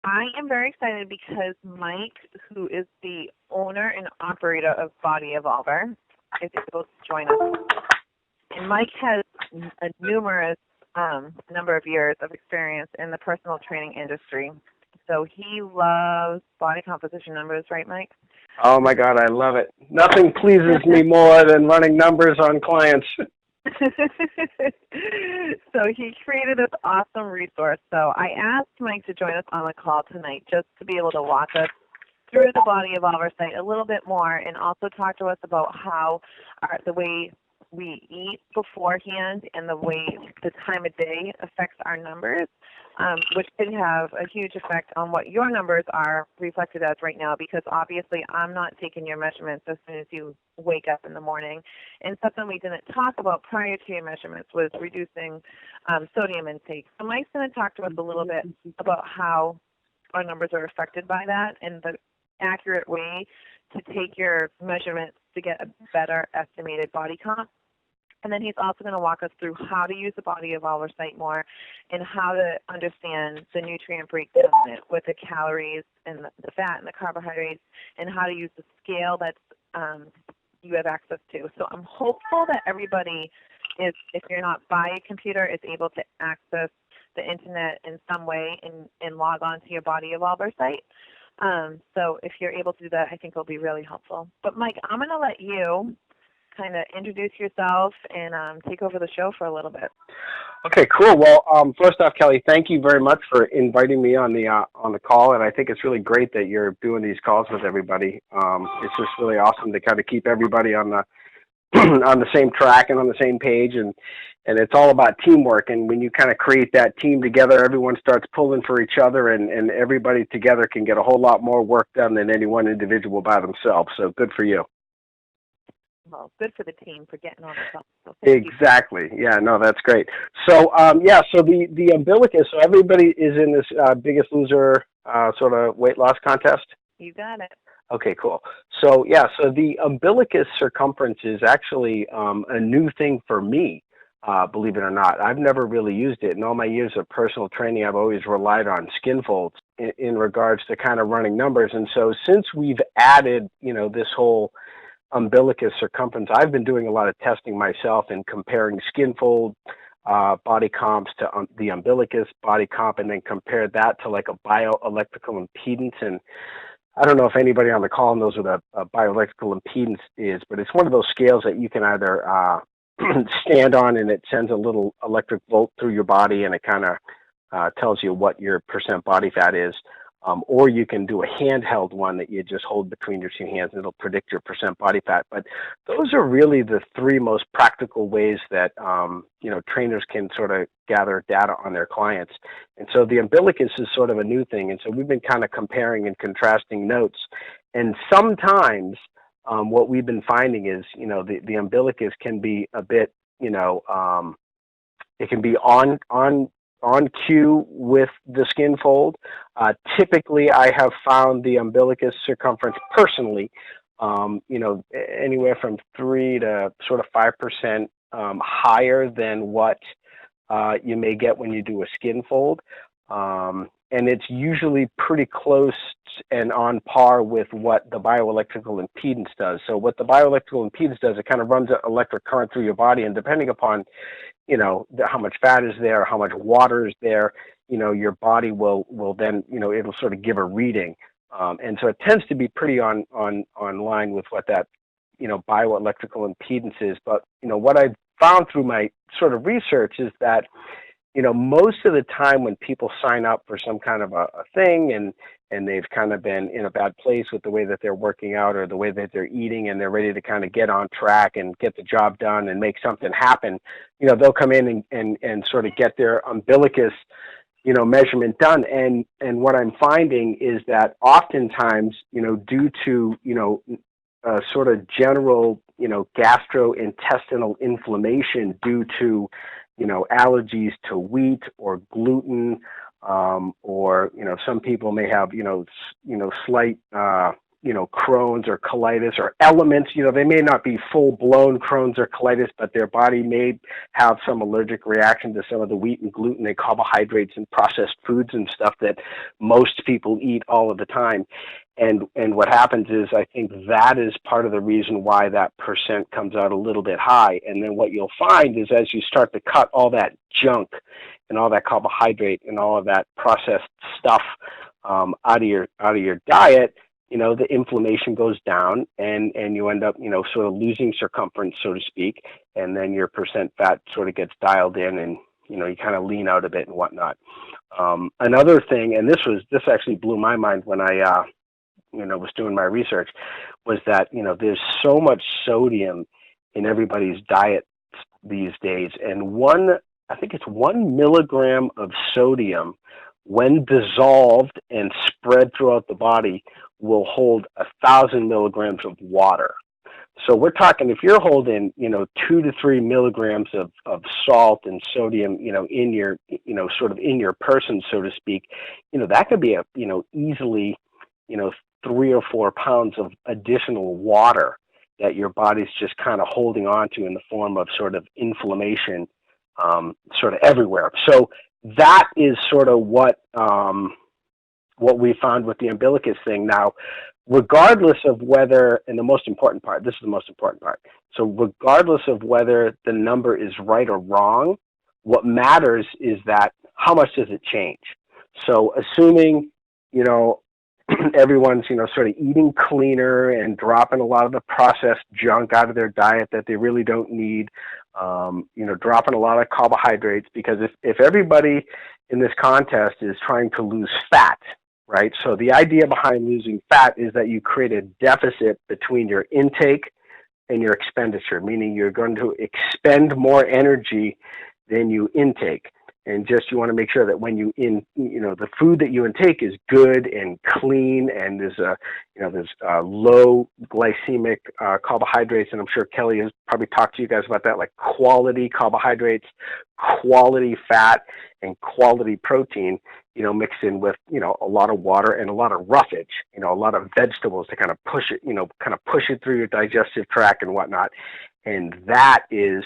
I am very excited because Mike, who is the owner and operator of BodyEvolver, is able to join us. And Mike has a numerous number of years of experience in the personal training industry. So he loves body composition numbers, right, Mike? Oh my God, I love it. Nothing pleases me more than running numbers on clients. So he created this awesome resource. So I asked Mike to join us on the call tonight just to be able to walk us through the BodyEvolver site a little bit more and also talk to us about how the way we eat beforehand and the way the time of day affects our numbers, which could have a huge effect on what your numbers are reflected as right now, because obviously I'm not taking your measurements as soon as you wake up in the morning. And something we didn't talk about prior to your measurements was reducing sodium intake. So Mike's going to talk to us a little bit about how our numbers are affected by that and the accurate way to take your measurements to get a better estimated body comp. And then he's also going to walk us through how to use the BodyEvolver site more and how to understand the nutrient breakdown with the calories and the fat and the carbohydrates and how to use the scale that's you have access to. So I'm hopeful that everybody is, if you're not by a computer, is able to access the internet in some way and log on to your BodyEvolver site. So if you're able to do that, I think it'll be really helpful. But Mike, I'm going to let you kind of introduce yourself and take over the show for a little bit. Okay, cool. Well, first off, Kelly, thank you very much for inviting me on the call, and I think it's really great that you're doing these calls with everybody. It's just really awesome to kind of keep everybody on the on the same track and on the same page, and it's all about teamwork. And when you kind of create that team together, everyone starts pulling for each other, and everybody together can get a whole lot more work done than any one individual by themselves. So good for you. Well, good for the team for getting on the phone. So exactly. Yeah, no, that's great. So, so the Umbilicus, so everybody is in this Biggest Loser sort of weight loss contest? You got it. Okay, cool. So, yeah, so the Umbilicus circumference is actually a new thing for me, believe it or not. I've never really used it. In all my years of personal training, I've always relied on skin folds in regards to kind of running numbers. And so since we've added, this whole Umbilicus circumference, I've been doing a lot of testing myself and comparing skin fold body comps to the Umbilicus body comp, and then compared that to like a bioelectrical impedance. And I don't know if anybody on the call knows what a bioelectrical impedance is, but it's one of those scales that you can either stand on and it sends a little electric volt through your body and it kind of tells you what your percent body fat is. Or you can do a handheld one that you just hold between your two hands and it'll predict your percent body fat. But those are really the three most practical ways that, trainers can sort of gather data on their clients. And so the Umbilicus is sort of a new thing. And so we've been kind of comparing and contrasting notes. And sometimes what we've been finding is, the Umbilicus can be a bit, it can be on cue with the skin fold. Typically, I have found the Umbilicus circumference personally, anywhere from 3 to sort of 5% higher than what you may get when you do a skin fold. And it's usually pretty close and on par with what the bioelectrical impedance does. So what the bioelectrical impedance does, it kind of runs an electric current through your body, and depending upon how much fat is there, how much water is there, your body will then, it'll sort of give a reading. And so it tends to be pretty on line with what that, bioelectrical impedance is. But, what I've found through my sort of research is that, most of the time when people sign up for some kind of a thing and they've kind of been in a bad place with the way that they're working out or the way that they're eating, and they're ready to kind of get on track and get the job done and make something happen, they'll come in and sort of get their Umbilicus, measurement done. And what I'm finding is that oftentimes, due to, sort of general, gastrointestinal inflammation due to, allergies to wheat or gluten, or, some people may have, slight, Crohn's or colitis or elements. They may not be full-blown Crohn's or colitis, but their body may have some allergic reaction to some of the wheat and gluten and carbohydrates and processed foods and stuff that most people eat all of the time. And what happens is, I think that is part of the reason why that percent comes out a little bit high. And then what you'll find is, as you start to cut all that junk and all that carbohydrate and all of that processed stuff out of your diet, the inflammation goes down, and you end up, sort of losing circumference, so to speak, and then your percent fat sort of gets dialed in, and you kind of lean out a bit and whatnot. Another thing, and this actually blew my mind when I was doing my research, was that there's so much sodium in everybody's diet these days, and I think it's 1 milligram of sodium, when dissolved and spread throughout the body, will hold 1,000 milligrams of water. So we're talking, if you're holding 2 to 3 milligrams of salt and sodium in your sort of in your person, so to speak, that could be easily 3 or 4 pounds of additional water that your body's just kind of holding on to in the form of sort of inflammation sort of everywhere. So that is sort of what we found with the umbilicus thing. Now, regardless of whether, and the most important part, this is the most important part, so regardless of whether the number is right or wrong, what matters is that how much does it change? So assuming, everyone's, sort of eating cleaner and dropping a lot of the processed junk out of their diet that they really don't need, dropping a lot of carbohydrates, because if everybody in this contest is trying to lose fat, right? So the idea behind losing fat is that you create a deficit between your intake and your expenditure, meaning you're going to expend more energy than you intake. And just, you want to make sure that when the food that you intake is good and clean, and there's low glycemic carbohydrates, and I'm sure Kelly has probably talked to you guys about that, like quality carbohydrates, quality fat, and quality protein, mixed in with, a lot of water and a lot of roughage, a lot of vegetables to kind of push it through your digestive tract and whatnot. And that is,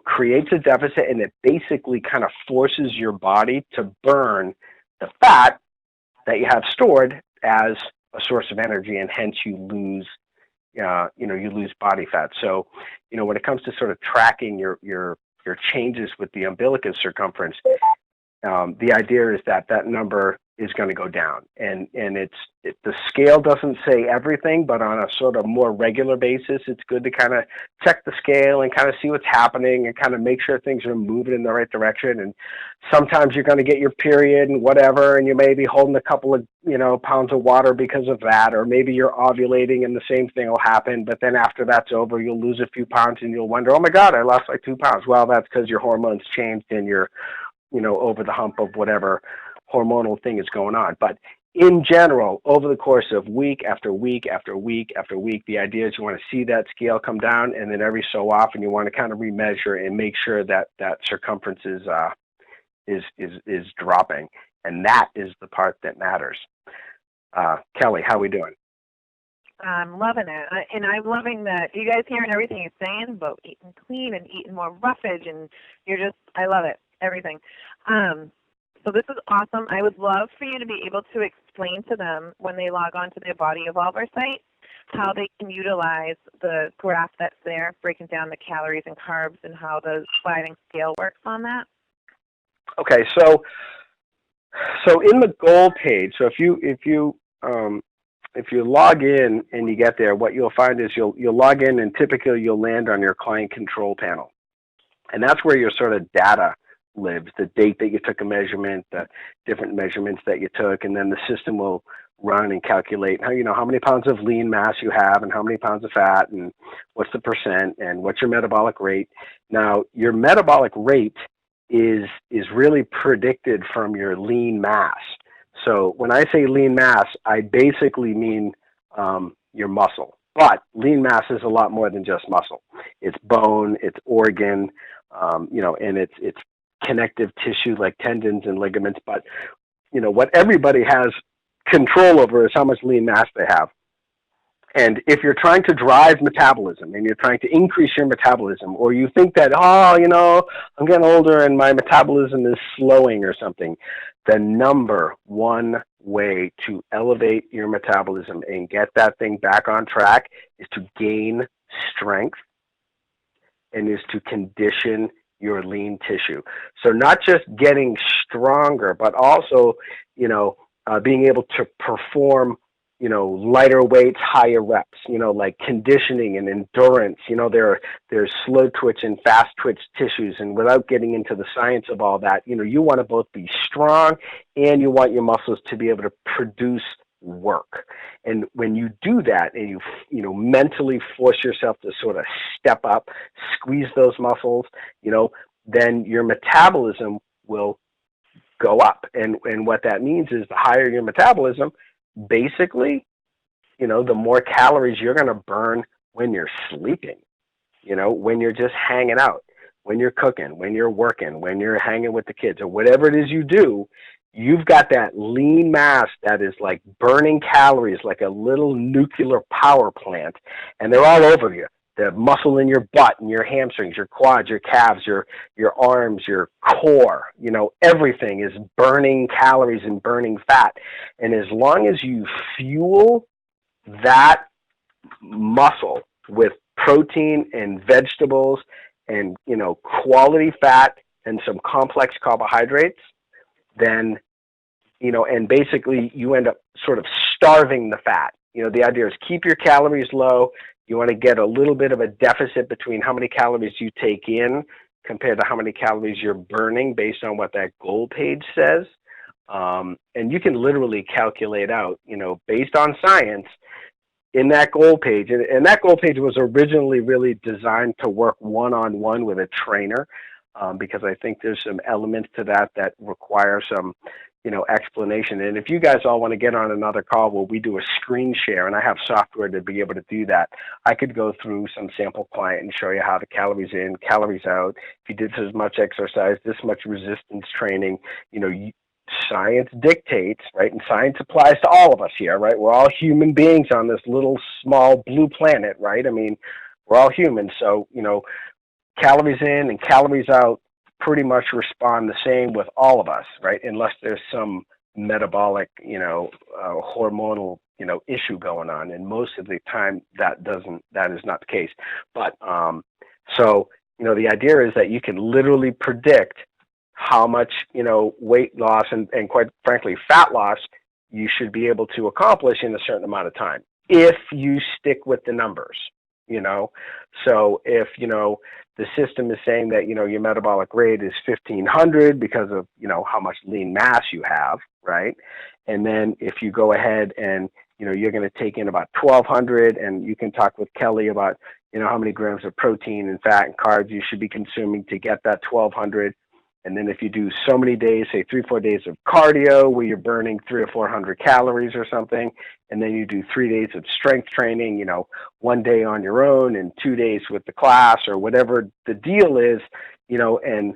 creates a deficit, and it basically kind of forces your body to burn the fat that you have stored as a source of energy, and hence you lose, you lose body fat. So, when it comes to sort of tracking your changes with the umbilicus circumference, the idea is that number is going to go down, and the scale doesn't say everything, but on a sort of more regular basis, it's good to kind of check the scale and kind of see what's happening and kind of make sure things are moving in the right direction. And sometimes you're going to get your period and whatever, and you may be holding a couple of pounds of water because of that, or maybe you're ovulating and the same thing will happen, but then after that's over, you'll lose a few pounds and you'll wonder, oh my God, I lost like 2 pounds. Well, that's because your hormones changed and you're over the hump of whatever hormonal thing is going on. But in general, over the course of week after week after week after week, the idea is you want to see that scale come down, and then every so often you want to kind of remeasure and make sure that circumference is dropping, and that is the part that matters. Kelly, how are we doing? I'm loving it, and I'm loving that you guys hearing everything you're saying about eating clean and eating more roughage, and I love it, everything. So this is awesome. I would love for you to be able to explain to them when they log on to their BodyEvolver site how they can utilize the graph that's there, breaking down the calories and carbs, and how the sliding scale works on that. Okay, so in the goal page, so if you log in and you get there, what you'll find is you'll log in, and typically you'll land on your client control panel, and that's where your sort of data lives, the date that you took a measurement, the different measurements that you took, and then the system will run and calculate how many pounds of lean mass you have and how many pounds of fat and what's the percent and what's your metabolic rate. Now, your metabolic rate is really predicted from your lean mass. So when I say lean mass, I basically mean your muscle. But lean mass is a lot more than just muscle. It's bone, it's organ, and it's connective tissue like tendons and ligaments. But what everybody has control over is how much lean mass they have. And if you're trying to drive metabolism and you're trying to increase your metabolism, or you think that, oh, you know, I'm getting older and my metabolism is slowing or something, the number one way to elevate your metabolism and get that thing back on track is to gain strength and is to condition your lean tissue. So not just getting stronger, but also, you know, being able to perform, you know, lighter weights, higher reps, you know, like conditioning and endurance. You know, there's slow twitch and fast twitch tissues. And without getting into the science of all that, you know, you want to both be strong and you want your muscles to be able to produce work. And when you do that and you know, mentally force yourself to sort of step up, squeeze those muscles, you know, then your metabolism will go up. And what that means is the higher your metabolism, basically, you know, the more calories you're going to burn when you're sleeping, you know, when you're just hanging out, when you're cooking, when you're working, when you're hanging with the kids, or whatever it is you do. You've got that lean mass that is like burning calories like a little nuclear power plant, and they're all over you. The muscle in your butt and your hamstrings, your quads, your calves, your arms, your core, you know, everything is burning calories and burning fat. And as long as you fuel that muscle with protein and vegetables and, you know, quality fat and some complex carbohydrates, then, you know, and basically you end up sort of starving the fat. You know, the idea is keep your calories low. You want to get a little bit of a deficit between how many calories you take in compared to how many calories you're burning based on what that goal page says. And you can literally calculate out, you know, based on science in that goal page. And that goal page was originally really designed to work one-on-one with a trainer, because I think there's some elements to that that require some, you know, explanation. And if you guys all want to get on another call where we do a screen share, and I have software to be able to do that, I could go through some sample client and show you how the calories in, calories out. If you did this much exercise, this much resistance training, you know, science dictates, right? And science applies to all of us here, right? We're all human beings on this little small blue planet, right? I mean, we're all humans. So, you know, calories in and calories out pretty much respond the same with all of us, right? Unless there's some metabolic, you know, hormonal, you know, issue going on. And most of the time that is not the case. But, so, you know, the idea is that you can literally predict how much, you know, weight loss and quite frankly, fat loss you should be able to accomplish in a certain amount of time if you stick with the numbers, you know. So if, you know, the system is saying that, you know, your metabolic rate is 1,500 because of, you know, how much lean mass you have, right? And then if you go ahead and, you know, you're going to take in about 1,200, and you can talk with Kelly about, you know, how many grams of protein and fat and carbs you should be consuming to get that 1,200. And then if you do so many days, say 3-4 days of cardio where you're burning 300 or 400 calories or something, and then you do 3 days of strength training, you know, 1 day on your own and 2 days with the class or whatever the deal is, you know, and,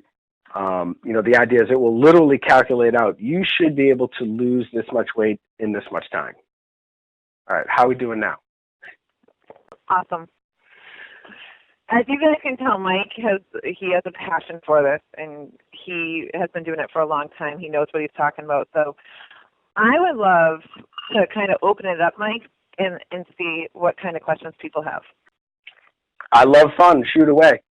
you know, the idea is it will literally calculate out, you should be able to lose this much weight in this much time. All right, how are we doing now? Awesome. As you guys can tell, Mike has a passion for this, and he has been doing it for a long time. He knows what he's talking about. So I would love to kind of open it up, Mike, and see what kind of questions people have. I love fun. Shoot away.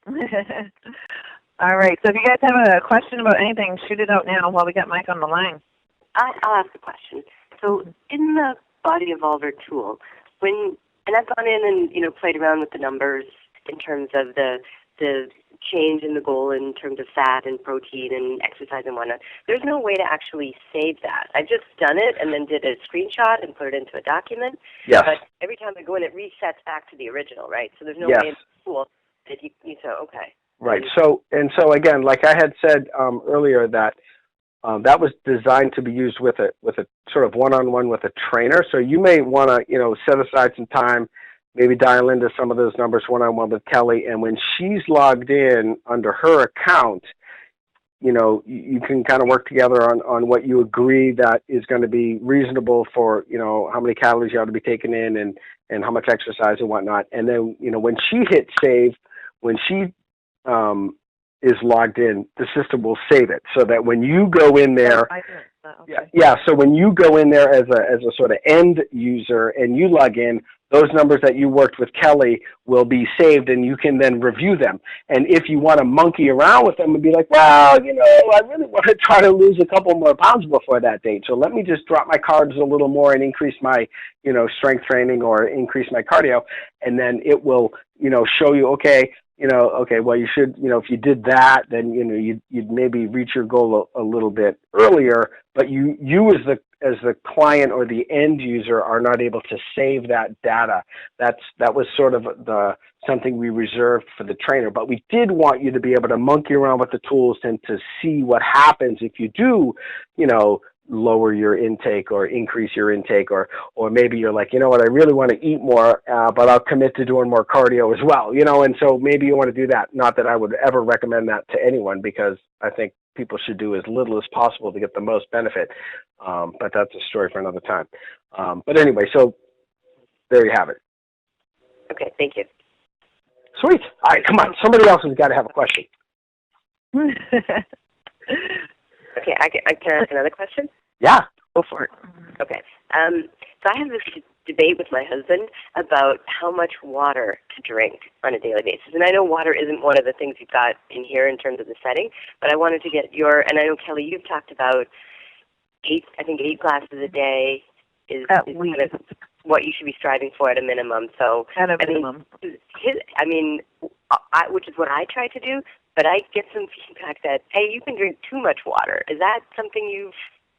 All right. So if you guys have a question about anything, shoot it out now while we get Mike on the line. I'll ask a question. So in the BodyEvolver tool, and I've gone in and, you know, played around with the numbers in terms of the change in the goal in terms of fat and protein and exercise and whatnot. There's no way to actually save that. I've just done it and then did a screenshot and put it into a document. Yes. But every time I go in, it resets back to the original, right? So there's no yes. way in the tool that you so okay. Right. So again, like I had said earlier, that that was designed to be used with a sort of one-on-one with a trainer. So you may want to, you know, set aside some time, maybe dial into some of those numbers one-on-one with Kelly. And when she's logged in under her account, you can kind of work together on what you agree that is going to be reasonable for, how many calories you ought to be taking in and how much exercise and whatnot. And then, when she hits save, when she is logged in, the system will save it so that when you go in there, okay. yeah. So when you go in there as a sort of end user and you log in, those numbers that you worked with Kelly will be saved, and you can then review them. And if you want to monkey around with them and be like, well, I really want to try to lose a couple more pounds before that date, so let me just drop my carbs a little more and increase my, strength training or increase my cardio, and then it will, show you, okay, well, you should, if you did that, then, you'd maybe reach your goal a little bit earlier, but you as the client or the end user are not able to save that data. That was sort of something we reserved for the trainer, but we did want you to be able to monkey around with the tools and to see what happens if you do, lower your intake or increase your intake, or maybe you're like, what, I really want to eat more, but I'll commit to doing more cardio as well, and so maybe you want to do that. Not that I would ever recommend that to anyone, because I think people should do as little as possible to get the most benefit. But that's a story for another time. But anyway, so there you have it. Okay, thank you. Sweet. All right, come on. Somebody else has got to have a question. Okay, I can ask another question? Yeah. Go for it. Okay. So I have this debate with my husband about how much water to drink on a daily basis. And I know water isn't one of the things you've got in here in terms of the setting, but I wanted to get and I know, Kelly, you've talked about 8 glasses a day is kind of what you should be striving for at a minimum. So at a minimum. Which is what I try to do, but I get some feedback that, hey, you can drink too much water. Is that something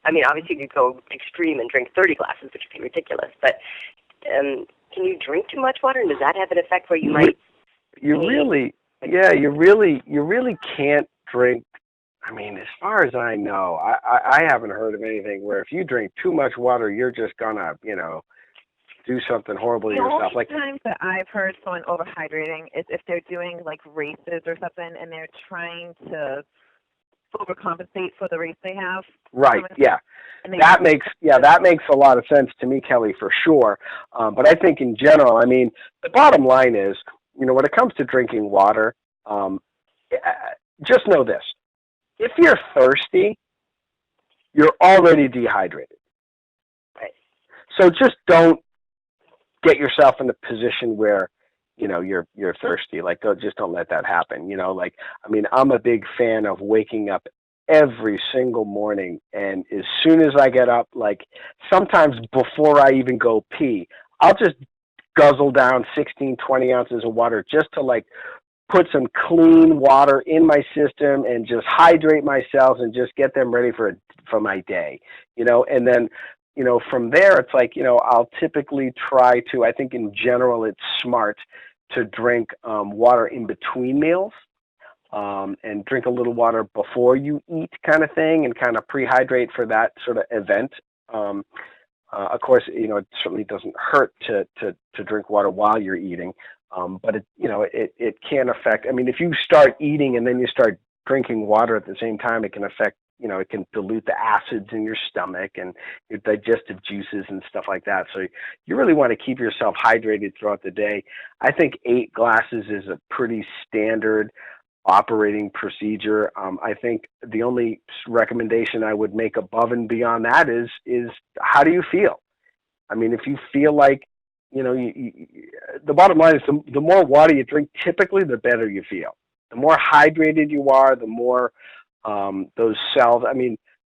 obviously you could go extreme and drink 30 glasses, which would be ridiculous, but can you drink too much water, and does that have an effect where you might... You really can't drink. As far as I know, I haven't heard of anything where if you drink too much water, you're just gonna, do something horrible to yourself. The only times that I've heard someone overhydrating is if they're doing like races or something and they're trying to overcompensate for the race they have. Right. Yeah. That makes a lot of sense to me, Kelly, for sure. But I think in general, the bottom line is, when it comes to drinking water, just know this: if you're thirsty, you're already dehydrated. Right. So just don't get yourself in a position where, you're thirsty. Just don't let that happen. I'm a big fan of waking up every single morning, and as soon as I get up, sometimes before I even go pee, I'll just guzzle down 16, 20 ounces of water just to put some clean water in my system and just hydrate myself and just get them ready for my day, and then, from there, it's I'll typically try to, I think in general, it's smart to drink water in between meals, and drink a little water before you eat, kind of thing, and kind of prehydrate for that sort of event. Of course, it certainly doesn't hurt to drink water while you're eating, but it can affect. If you start eating and then you start drinking water at the same time, it can affect. It can dilute the acids in your stomach and your digestive juices and stuff like that. So you really want to keep yourself hydrated throughout the day. I think 8 glasses is a pretty standard operating procedure. I think the only recommendation I would make above and beyond that is how do you feel? If you feel like, the bottom line is the more water you drink, typically the better you feel. The more hydrated you are, the more those cells,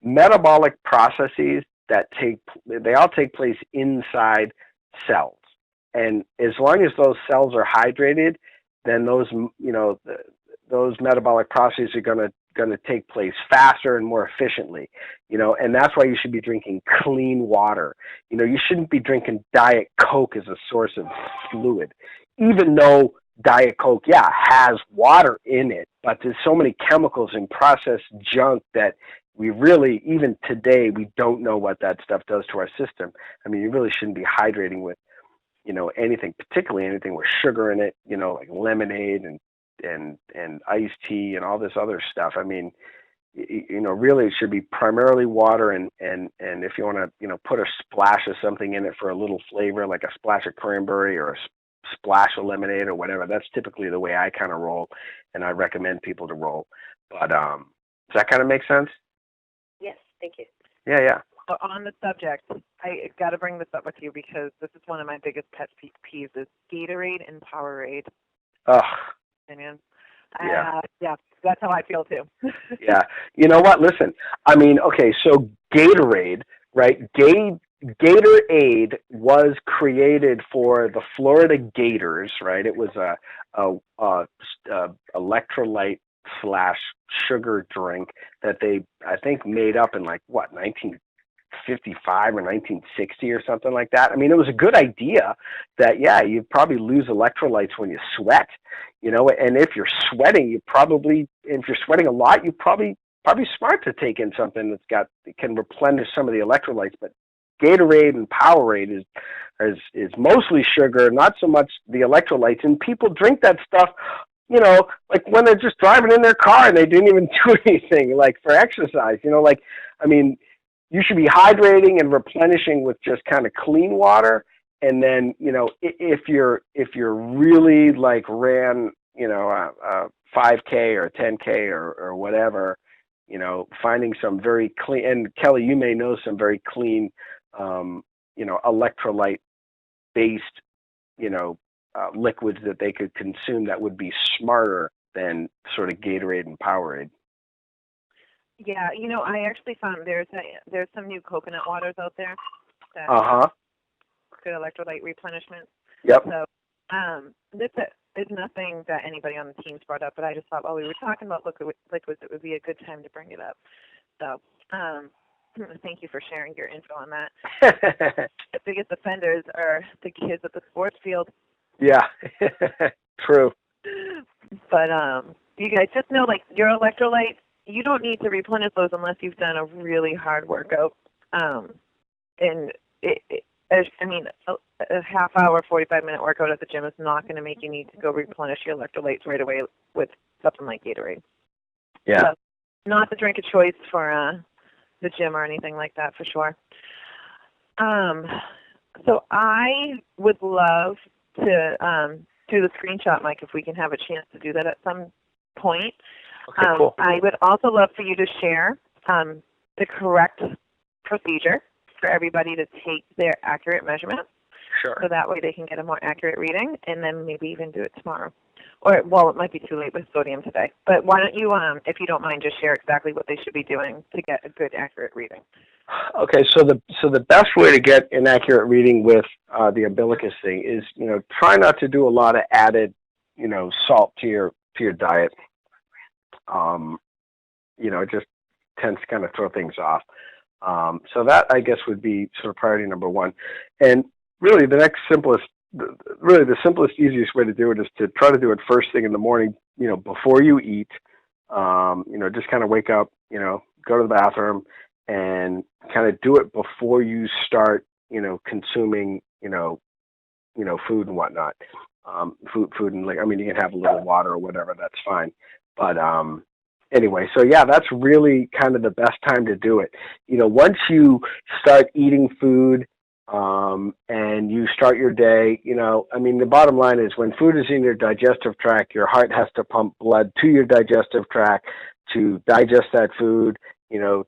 metabolic processes they all take place inside cells. And as long as those cells are hydrated, then those metabolic processes are going to take place faster and more efficiently, and that's why you should be drinking clean water. You shouldn't be drinking Diet Coke as a source of fluid, even though Diet Coke, has water in it, but there's so many chemicals and processed junk that we really, even today, we don't know what that stuff does to our system. You really shouldn't be hydrating with, anything, particularly anything with sugar in it, like lemonade and iced tea and all this other stuff. really it should be primarily water, and if you want to, put a splash of something in it for a little flavor, like a splash of cranberry or a splash of lemonade or whatever, that's typically the way I kind of roll, and I recommend people to roll. But does that kind of make sense? Yes, thank you. Yeah. On the subject, I got to bring this up with you because this is one of my biggest pet peeves is Gatorade and Powerade. Ugh. Opinion. Yeah. Yeah, that's how I feel too. Yeah. You know what? Listen, I mean, okay, so Gatorade, right? Gatorade was created for the Florida Gators, right? It was a electrolyte / sugar drink that they, I think, made up in 1955 or 1960 or something like that. I mean, it was a good idea that, you probably lose electrolytes when you sweat, and if you're sweating, if you're sweating a lot, you probably smart to take in something that can replenish some of the electrolytes. But Gatorade and Powerade is mostly sugar, not so much the electrolytes, and people drink that stuff, like when they're just driving in their car and they didn't even do anything like for exercise, I mean, you should be hydrating and replenishing with just kind of clean water. And then, if you're really like ran, a 5K or a 10K or whatever, finding some very clean, and Kelly, you may know some very clean, electrolyte based, liquids that they could consume that would be smarter than sort of Gatorade and Powerade. Yeah, I actually found there's some new coconut waters out there that good electrolyte replenishment. Yep. So this is nothing that anybody on the team's brought up, but I just thought while we were talking about liquids, it would be a good time to bring it up. So thank you for sharing your info on that. The biggest offenders are the kids at the sports field. Yeah, true. But you guys just know, your electrolytes, you don't need to replenish those unless you've done a really hard workout. And a half hour, 45-minute workout at the gym is not going to make you need to go replenish your electrolytes right away with something like Gatorade. Yeah. So, not the drink of choice for the gym or anything like that, for sure. So I would love to do the screenshot, Mike, if we can have a chance to do that at some point. Okay, cool. I would also love for you to share the correct procedure for everybody to take their accurate measurement. Sure. So that way they can get a more accurate reading, and then maybe even do it tomorrow. Or, well, it might be too late with sodium today. But why don't you, if you don't mind, just share exactly what they should be doing to get a good, accurate reading. Okay, so the best way to get an accurate reading with the Umbilicus thing is, try not to do a lot of added, salt to your diet. It just tends to kind of throw things off. So that, I guess, would be sort of priority number one. And really, the simplest, easiest way to do it is to try to do it first thing in the morning, before you eat. Just kind of wake up, go to the bathroom, and kind of do it before you start, consuming, food and whatnot. Food and you can have a little water or whatever, that's fine. But anyway, so yeah, that's really kind of the best time to do it. Once you start eating food, and you start your day, the bottom line is when food is in your digestive tract, your heart has to pump blood to your digestive tract to digest that food, to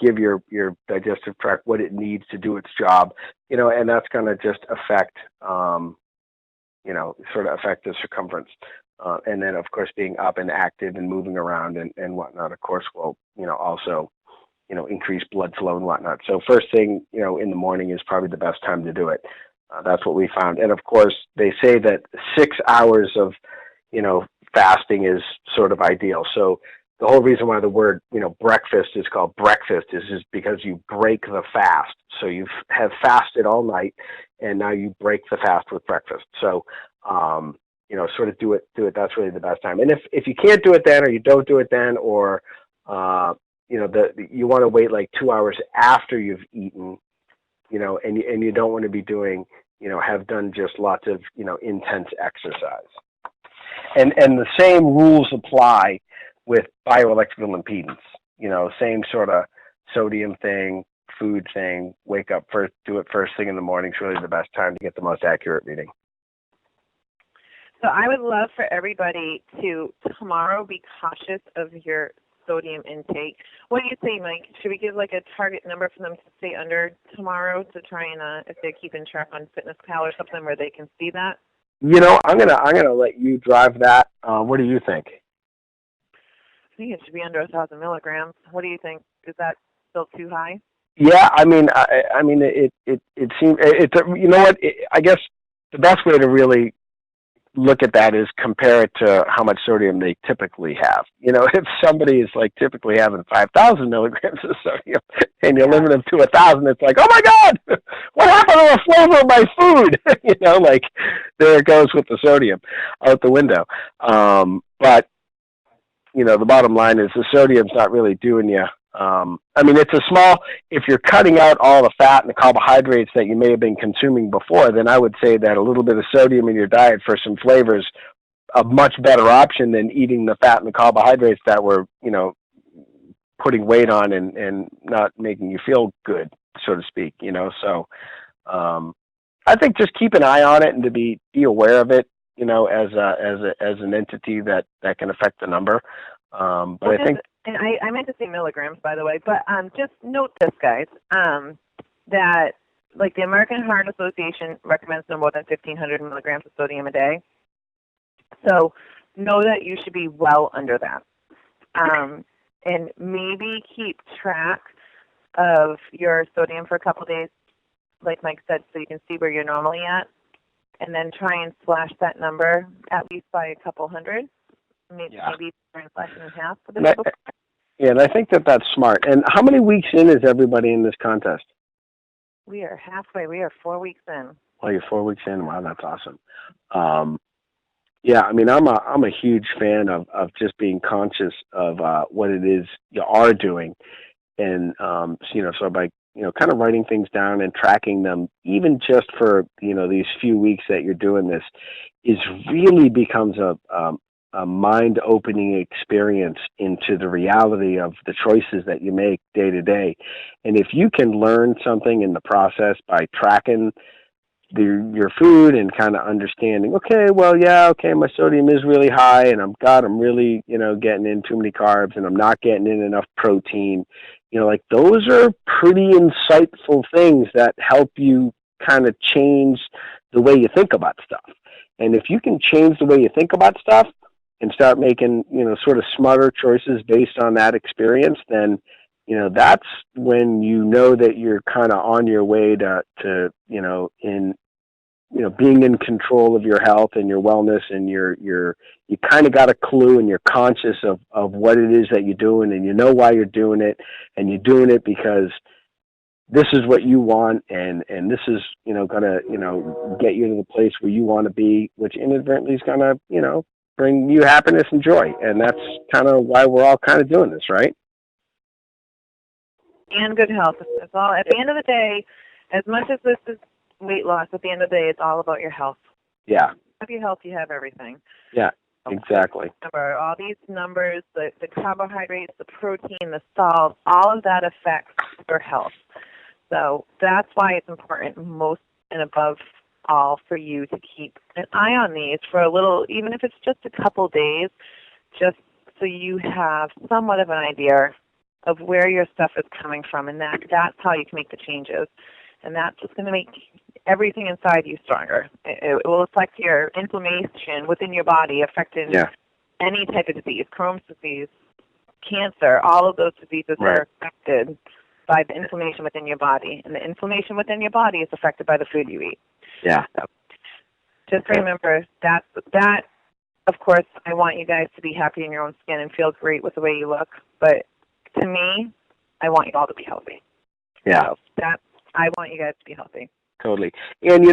give your digestive tract what it needs to do its job, and that's going to just affect, sort of affect the circumference. And then, of course, being up and active and moving around and whatnot, of course, will, also, increase blood flow and whatnot. So first thing, in the morning is probably the best time to do it. That's what we found. And of course, they say that 6 hours of, fasting is sort of ideal. So the whole reason why the word, breakfast is called breakfast is because you break the fast. So you have fasted all night and now you break the fast with breakfast. So, sort of do it. That's really the best time. And if you can't do it then, or you don't do it then, or, you want to wait like 2 hours after you've eaten, and you don't want to be doing, have done just lots of, intense exercise. And the same rules apply with bioelectrical impedance. Same sort of sodium thing, food thing. Wake up first, do it first thing in the morning. It's really the best time to get the most accurate reading. So I would love for everybody to tomorrow be cautious of your sodium intake. What do you say, Mike? Should we give like a target number for them to stay under tomorrow to try and if they're keeping track on FitnessPal or something where they can see that? I'm gonna let you drive that. What do you think? I think it should be under 1,000 milligrams. What do you think? Is that still too high? Yeah, I mean, it seems it's I guess the best way to really look at that is compare it to how much sodium they typically have. If somebody is like typically having 5,000 milligrams of sodium and you're limiting them to 1,000, it's like, oh my God, what happened to the flavor of my food? Like there it goes with the sodium out the window. But the bottom line is the sodium's not really doing you. It's a small, if you're cutting out all the fat and the carbohydrates that you may have been consuming before, then I would say that a little bit of sodium in your diet for some flavors a much better option than eating the fat and the carbohydrates that were, putting weight on and not making you feel good, so to speak, So, I think just keep an eye on it and to be aware of it, as an entity that can affect the number. But I think. And I meant to say milligrams, by the way, but just note this, guys, that like the American Heart Association recommends no more than 1,500 milligrams of sodium a day. So know that you should be well under that. And maybe keep track of your sodium for a couple of days, like Mike said, so you can see where you're normally at, and then try and slash that number at least by a couple hundred. Maybe slash it in half for the people. Yeah, and I think that's smart. And how many weeks in is everybody in this contest? We are halfway. We are 4 weeks in. Oh, you're 4 weeks in. Wow, that's awesome. Yeah, I'm a huge fan of just being conscious of what it is you are doing, and so by kind of writing things down and tracking them, even just for these few weeks that you're doing this, is really becomes a mind-opening experience into the reality of the choices that you make day to day. And if you can learn something in the process by tracking your food and kind of understanding, my sodium is really high and I'm really, getting in too many carbs and I'm not getting in enough protein, like those are pretty insightful things that help you kind of change the way you think about stuff. And if you can change the way you think about stuff, and start making, sort of smarter choices based on that experience, then, that's when that you're kind of on your way to being in control of your health and your wellness, and you kind of got a clue and you're conscious of what it is that you're doing, and why you're doing it, and you're doing it because this is what you want, and this is, gonna, get you to the place where you want to be, which inadvertently is gonna, bring you happiness and joy. And that's kind of why we're all kind of doing this, right? And good health. It's all, at the end of the day, as much as this is weight loss, at the end of the day, it's all about your health. Yeah. If you have your health, you have everything. Yeah, exactly. Remember, all these numbers, the carbohydrates, the protein, the salt, all of that affects your health. So that's why it's important most and above all for you to keep an eye on these for a little, even if it's just a couple days, just so you have somewhat of an idea of where your stuff is coming from, and that's how you can make the changes. And that's just going to make everything inside you stronger. It will affect your inflammation within your body, affecting any type of disease, Crohn's disease, cancer, all of those diseases are affected by the inflammation within your body. And the inflammation within your body is affected by the food you eat. Yeah. So just remember that, of course, I want you guys to be happy in your own skin and feel great with the way you look. But to me, I want you all to be healthy. Yeah. So I want you guys to be healthy. Totally. And,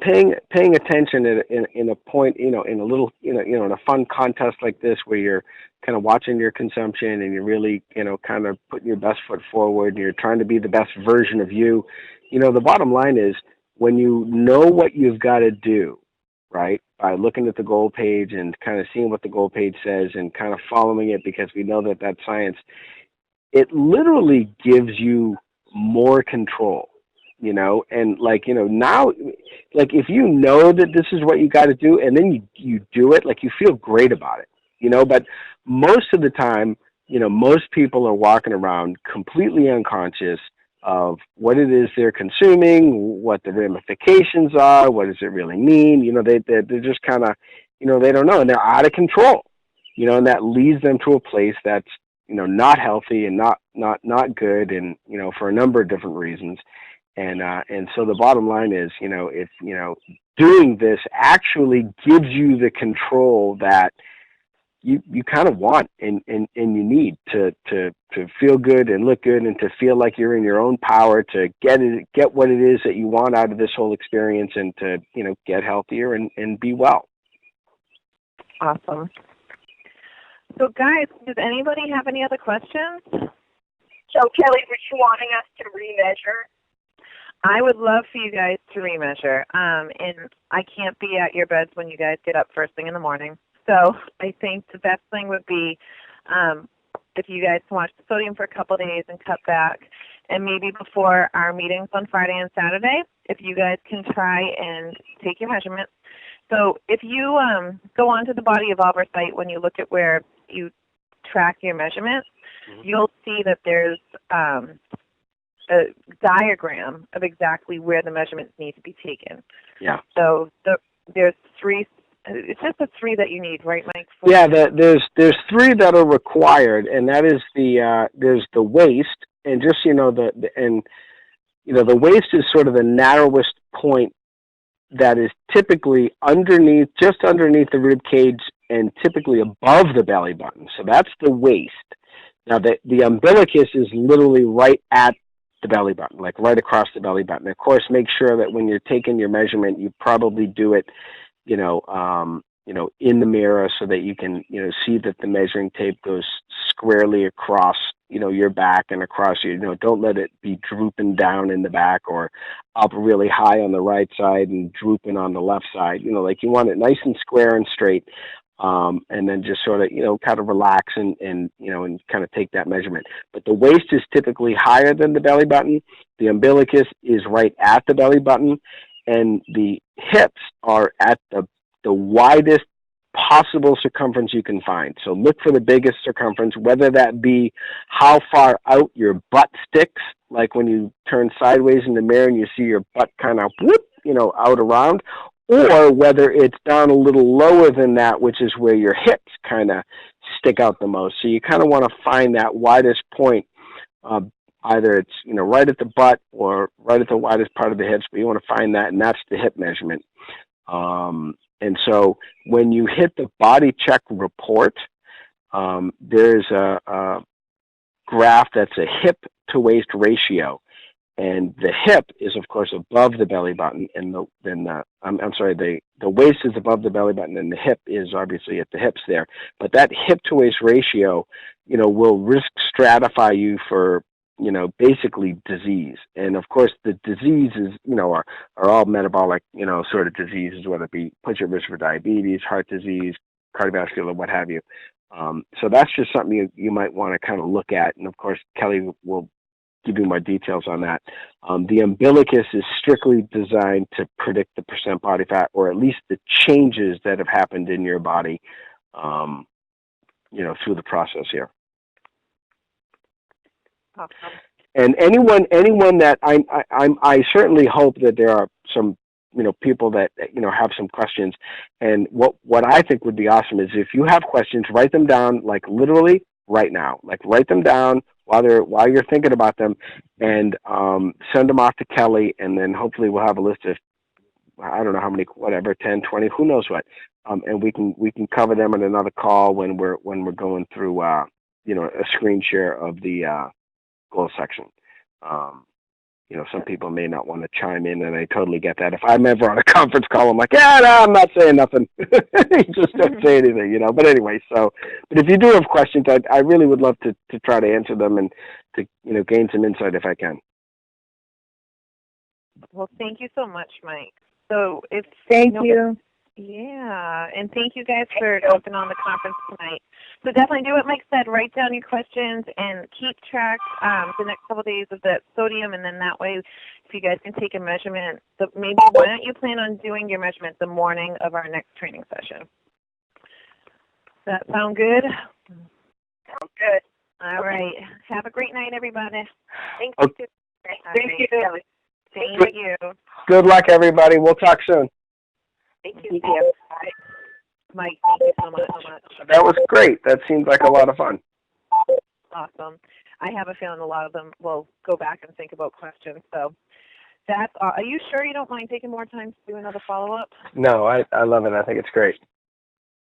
paying attention in a point, in a little, in a fun contest like this where you're kind of watching your consumption and you're really, kind of putting your best foot forward and you're trying to be the best version of you. The bottom line is when you know what you've got to do, right? By looking at the goal page and kind of seeing what the goal page says and kind of following it, because we know that that's science. It literally gives you more control, and now, if you know that this is what you got to do and then you do it, you feel great about it, but most of the time, most people are walking around completely unconscious of what it is they're consuming, what the ramifications are, what does it really mean. They're just kind of, they don't know, and they're out of control, and that leads them to a place that's, not healthy and not good, and, for a number of different reasons. And so the bottom line is, if, doing this actually gives you the control that you kind of want and you need to feel good and look good and to feel like you're in your own power to get what it is that you want out of this whole experience, and to, get healthier and be well. Awesome. So guys, does anybody have any other questions? So Kelly, was you wanting us to remeasure? I would love for you guys to remeasure. And I can't be at your beds when you guys get up first thing in the morning. So I think the best thing would be if you guys can watch the sodium for a couple of days and cut back. And maybe before our meetings on Friday and Saturday, if you guys can try and take your measurements. So if you go onto the BodyEvolver site, when you look at where you track your measurements, you'll see that there's a diagram of exactly where the measurements need to be taken. Yeah. So there's three. It's just the three that you need, right, Mike? Yeah, there's three that are required, and that is there's the waist, and just the waist is sort of the narrowest point that is typically just underneath the rib cage, and typically above the belly button. So that's the waist. Now the umbilicus is literally right at the belly button, like right across the belly button. Of course, make sure that when you're taking your measurement, you probably do it, in the mirror, so that you can, see that the measuring tape goes squarely across, your back and across your, don't let it be drooping down in the back or up really high on the right side and drooping on the left side. You want it nice and square and straight. And then just sort of, kind of relax and kind of take that measurement. But the waist is typically higher than the belly button. The umbilicus is right at the belly button, and the hips are at the widest possible circumference you can find. So look for the biggest circumference, whether that be how far out your butt sticks, like when you turn sideways in the mirror and you see your butt kind of whoop, out around, or whether it's down a little lower than that, which is where your hips kind of stick out the most. So you kind of want to find that widest point. Either it's, right at the butt or right at the widest part of the hips, but you want to find that, and that's the hip measurement. And so when you hit the body check report, there's a graph that's a hip to waist ratio. And the hip is, of course, above the belly button, and the waist is above the belly button, and the hip is obviously at the hips there. But that hip to waist ratio, will risk stratify you for, basically disease. And of course, the diseases, are all metabolic, sort of diseases, whether it be puts you at risk for diabetes, heart disease, cardiovascular, what have you. So that's just something you might want to kind of look at. And of course, Kelly will give you more details on that. The umbilicus is strictly designed to predict the percent body fat, or at least the changes that have happened in your body, through the process here. Awesome. And anyone that I certainly hope that there are some, people that, have some questions. And what I think would be awesome is if you have questions, write them down, like literally right now, write them down while you're thinking about them, and send them off to Kelly, and then hopefully we'll have a list of, I don't know how many, whatever, 10, 20, who knows what, and we can cover them in another call when we're going through a screen share of the goal section. Some people may not want to chime in, and I totally get that. If I'm ever on a conference call, I'm like, no, I'm not saying nothing. Just don't say anything, But anyway, but if you do have questions, I really would love to try to answer them and to, gain some insight if I can. Well, thank you so much, Mike. So thank you. Yeah, and thank you guys for jumping on the conference tonight. So definitely do what Mike said. Write down your questions and keep track the next couple of days of the sodium, and then that way, if you guys can take a measurement, maybe why don't you plan on doing your measurement the morning of our next training session? Does that sound good? Sounds good. All right. Have a great night, everybody. Thank you. you. Thank you. Thank you. Good luck, everybody. We'll talk soon. Thank you. Thank you. Mike, thank you so much. That was great. That seemed like a lot of fun. Awesome. I have a feeling a lot of them will go back and think about questions. So that's. Are you sure you don't mind taking more time to do another follow-up? No, I love it. I think it's great.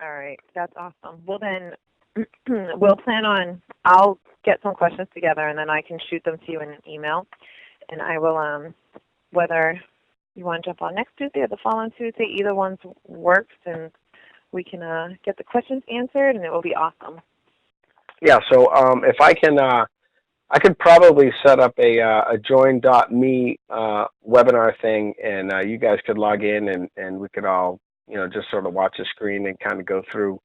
All right. That's awesome. Well, then we'll plan on, I'll get some questions together, and then I can shoot them to you in an email. And I will, whether you want to jump on next Tuesday or the following Tuesday, either one works, and we can get the questions answered, and it will be awesome. Yeah, so if I can, I could probably set up a join.me webinar thing, and you guys could log in, and we could all, just sort of watch the screen and kind of go through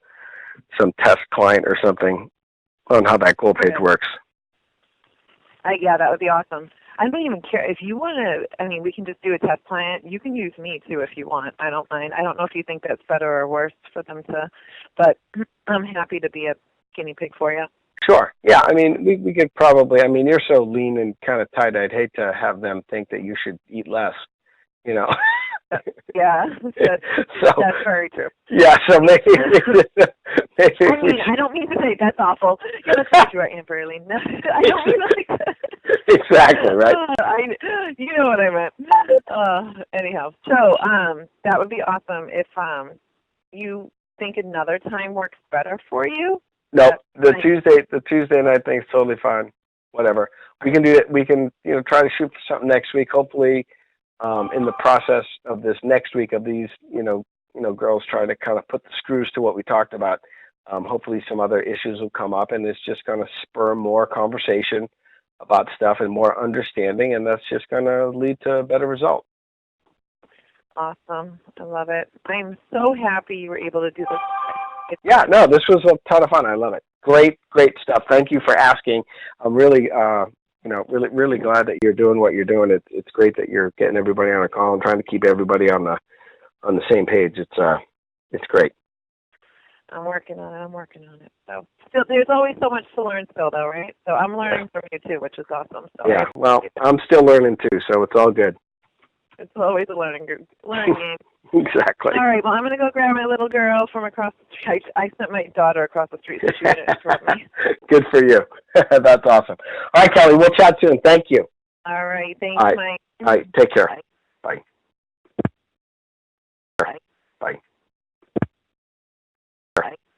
some test client or something on how that goal page works. Yeah, that would be awesome. I don't even care. If you want to, I mean, we can just do a test client. You can use me, too, if you want. I don't mind. I don't know if you think that's better or worse for them to, but I'm happy to be a guinea pig for you. Sure. Yeah, I mean, we could probably, I mean, you're so lean and kind of tight, I'd hate to have them think that you should eat less, Yeah, that's very true. Yeah, so maybe. I mean, I don't mean to say that's awful. Yeah, that's what you are, Aunt Burley. No, I don't mean like that. Exactly, right? You know what I meant. Anyhow, so that would be awesome if you think another time works better for you. No, the Tuesday night thing's totally fine. Whatever. We can do it. We can, try to shoot for something next week. Hopefully, in the process of this next week of these, girls trying to kind of put the screws to what we talked about. Hopefully some other issues will come up, and it's just going to spur more conversation about stuff and more understanding, and that's just going to lead to a better result. Awesome. I love it. I'm so happy you were able to do this. Yeah, no, this was a ton of fun. I love it. Great stuff. Thank you for asking. I'm really, really glad that you're doing what you're doing. It's great that you're getting everybody on a call and trying to keep everybody on the same page. It's great. I'm working on it. So still, there's always so much to learn still, though, right? So I'm learning from you, too, which is awesome. So yeah, well, I'm still learning, too, so it's all good. It's always a learning game. Exactly. All right, well, I'm going to go grab my little girl from across the street. I sent my daughter across the street so she wouldn't interrupt me. Good for you. That's awesome. All right, Kelly, we'll chat soon. Thank you. All right, thanks, Mike. All right, take care. Bye. Bye. Bye.